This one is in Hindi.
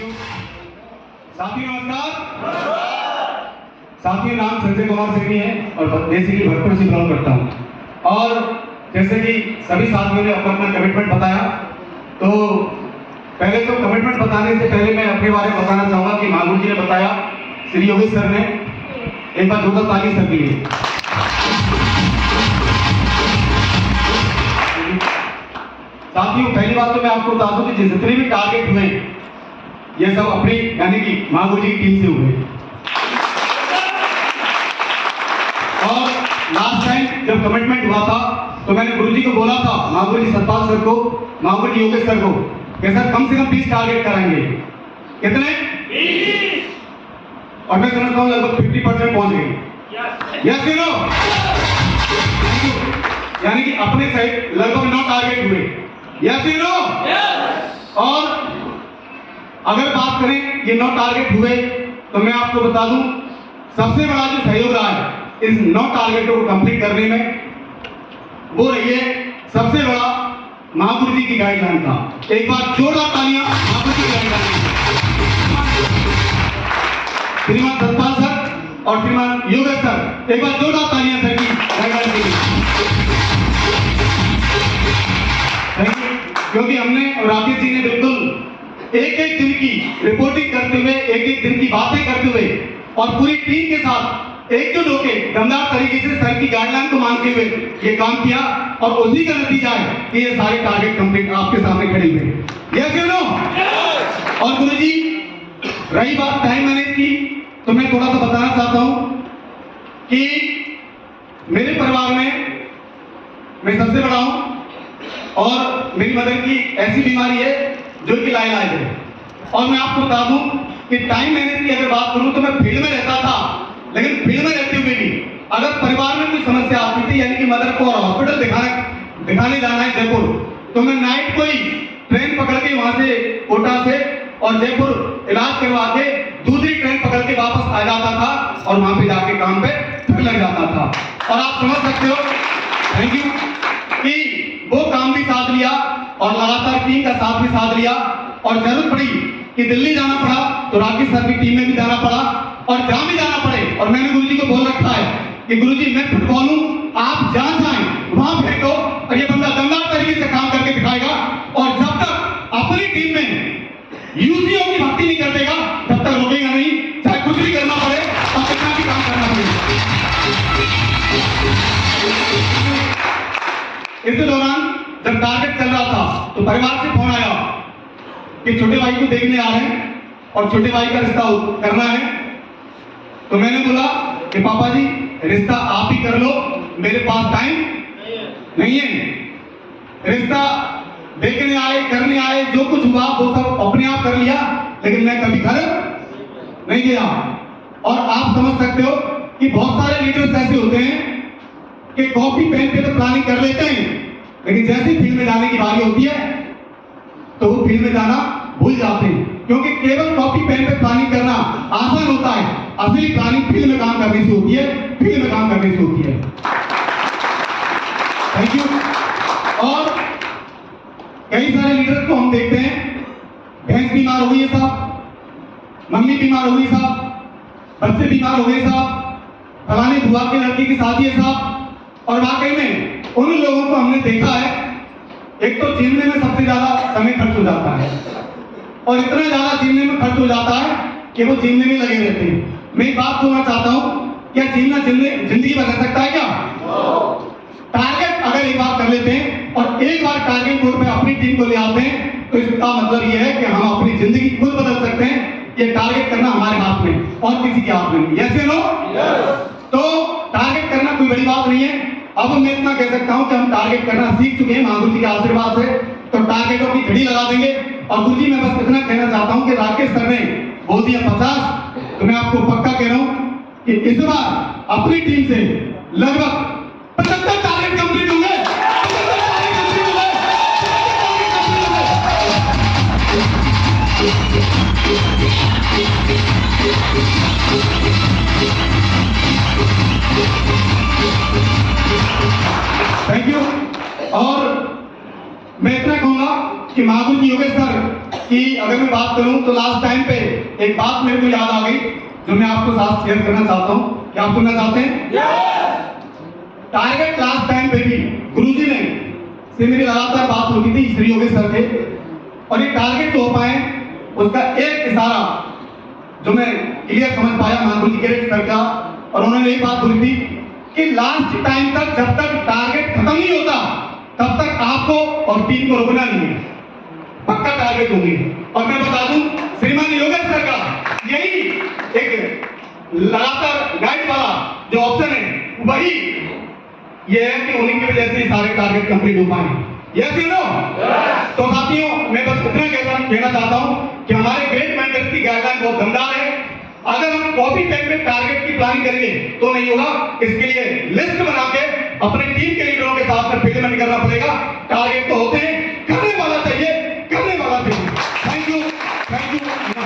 Thank you. साथी नमस्कार। साथी नाम संजय कुमार सिंह है और बेसिकली भरतपुर से बिलोंग करता हूँ। और जैसे कि सभी साथियों ने अपना कमिटमेंट बताया, तो पहले तो कमिटमेंट बताने से पहले मैं अपने बारे में बताना चाहूंगा कि महागुरु जी ने बताया, श्री योगेश सर ने, एक बार जोरदार ताली सर के लिए। साथियों पहली बात तो मैं आपको बता दूं कि जितने भी टारगेट हुए ये सब अपनी यानी कि महागुरु जी की टीम से हुए। और लास्ट टाइम जब कमिटमेंट हुआ था तो मैंने गुरु जी को बोला था, महागुरु जी सतपाल सर को, महागुरु जी योगेश सर को, कि सर कम से कम 20 टारगेट कराएंगे। कितने? 20। और मैं समझता हूँ लगभग 50% पहुंच गए। यस यू नो, यानी कि अपने साइड लगभग 9 टारगेट हुए। Yes you know. और अगर बात करें ये 9 टारगेट हुए तो मैं आपको बता दूं सबसे बड़ा जो सहयोग रहा है इस 9 टारगेटों को कंप्लीट करने में, वो रही है सबसे बड़ा महागुरु जी की गाइडलाइन था। एक बार जोरदार तालियां महागुरु जी की गाइडलाइन। श्रीमान सतपाल सर और श्रीमान योगेश सर, एक बार जोरदार तालियां सर की गाइडलाइन के लिए। क्योंकि हमने और राकेश जी ने बिल्कुल एक एक दिन की रिपोर्टिंग करते हुए, एक एक दिन की बातें करते हुए और पूरी टीम के साथ एकजुट होकर दमदार तरीके से सर की गाइडलाइन को मानते हुए ये काम किया और उसी का नतीजा है कि ये सारे टारगेट कंप्लीट आपके सामने खड़े हुए। Yes you know. और गुरुजी रही बात टाइम मैनेज की, तो मैं थोड़ा सा बताना चाहता हूं कि मेरे परिवार में मैं सबसे बड़ा हूं और मेरी मदर की ऐसी बीमारी है जो कि लाइलाज है। और मैं आपको बता दूं कि टाइम मैनेज की अगर बात करूं तो मैं फील्ड में रहता था, लेकिन फील्ड में रहते हुए भी अगर परिवार में कोई समस्या आती थी, यानी कि मदर को हॉस्पिटल दिखाने जाना है जयपुर, तो मैं नाइट को ही ट्रेन पकड़ के वहां से कोटा से और जयपुर इलाज करवा के दूसरी ट्रेन पकड़ के वापस आ जाता था और वहां पे जाके काम पे फिर लग जाता था। और आप समझ सकते हो, थैंक यू, कि वो काम भी साथ लिया और लगातार टीम का साथ भी साथ लिया। और जरूरत पड़ी कि दिल्ली जाना पड़ा तो राकेश सर की टीम में भी जाना पड़ा, और जहां भी जाना पड़े, और मैंने गुरुजी को बोल रखा है कि गुरुजी मैं फुटबॉल हूं, आप जहां जाएं वहां भेजो और ये बंदा दमदार तरीके से काम करके दिखाएगा। और जब तक अपनी टीम में यूसीओ की भक्ति नहीं कर देगा तब तक रुकेगा नहीं, चाहे कुछ भी करना पड़े और कितना भी काम करना पड़े। इस दौरान जब टारगेट चल रहा था तो परिवार से फोन आया कि छोटे भाई को देखने आ रहे हैं और छोटे भाई का रिश्ता करना है। तो मैंने बोला कि पापा जी रिश्ता आप ही कर लो, मेरे पास टाइम नहीं है। रिश्ता देखने आए, करने आए, जो कुछ हुआ वो सब अपने आप कर लिया, लेकिन मैं कभी घर नहीं गया। और आप समझ सकते हो कि बहुत सारे लीडर्स ऐसे होते हैं कि कॉपी पेन पे तो प्लानिंग कर लेते हैं, लेकिन जैसे फील्ड में जाने की बारी होती है तो वो फील्ड में जाना भूल जाते हैं। क्योंकि केवल कॉपी पेन पे प्लानिंग करना आसान होता है, असली प्लानिंग फील्ड में काम करने से होती है, फील्ड में काम करने से होती है। Thank you. और कई सारे लीडर्स को हम देखते हैं, भैंस बीमार हो गई है साहब, मम्मी बीमार हो गई साहब, बच्चे बीमार हो गए साहब, फलाने बुआ के लड़की की शादी है साहब। और वाकई में उन लोगों को हमने देखा है, एक तो जीवने में सबसे ज्यादा समय खर्च हो जाता है और इतना ज्यादा जीवने में खर्च हो जाता है कि वो जीवने में लगे रहते हैं। मैं एक बात बोलना चाहता हूं, क्या जीवना जिंदगी बदल सकता है क्या? टारगेट अगर एक बार कर लेते हैं और एक बार टारगेट बोर्ड पे अपनी टीम को ले आते हैं तो इसका मतलब ये है कि हम अपनी जिंदगी खुद बदल सकते हैं। ये टारगेट करना हमारे हाथ में और किसी के हाथ में नहीं। यस या नो? तो टारगेट करना कोई बड़ी बात नहीं है। अब मैं इतना कह सकता हूं कि हम टारगेट करना सीख चुके हैं महागुरु जी के आशीर्वाद से, तो टारगेटों की घड़ी लगा देंगे। और गुरु जी मैं बस इतना कहना चाहता हूं कि राकेश सर ने बोल दिया 50, तो मैं आपको पक्का कह रहा हूं कि इस बार अपनी टीम से लगभग 75 टारगेट कंप्लीट होंगे। Thank you. और मैं इतना कहूंगा कि महागुरु जी योगेश सर कि अगर मैं बात करूं तो लास्ट टाइम पे एक बात मेरे को याद आ गई जो मैं आपको साथ शेयर करना चाहता हूं। क्या आप सुनना चाहते हैं? टारगेट लास्ट टाइम पे भी गुरुजी ने से मेरी लगातार बात होती थी श्री योगेश सर थे, और ये टारगेट हो पाए उसका एक इशारा जो मैं क्लियर समझ पाया माधुरी गिरेट सर का, और उन्होंने यही बात बोली थी कि लास्ट टाइम तक जब तक टारगेट खत्म नहीं होता तब तक आपको और टीम को रुकना नहीं है, पक्का टारगेट होगी। और मैं बता दूं श्रीमान योगेश सर का यही एक लगातार गाइड वाला जो ऑप्शन है वही ये है कि उन्हीं की वजह से सारे टारगेट कंप्लीट हो पाए। Yes you know. तो साथियों मैं बस इतना कहना चाहता हूं कि हमारे ग्रेट मेंटर्स की गाइडलाइन बहुत दमदार है। अगर हम कॉपी पेन में टारगेट की प्लानिंग करेंगे तो नहीं होगा, इसके लिए लिस्ट बना के अपने टीम के लीडरों के साथ में फील्ड में करना पड़ेगा। टारगेट तो होते हैं, करने वाला चाहिए, करने वाला चाहिए। Thank you.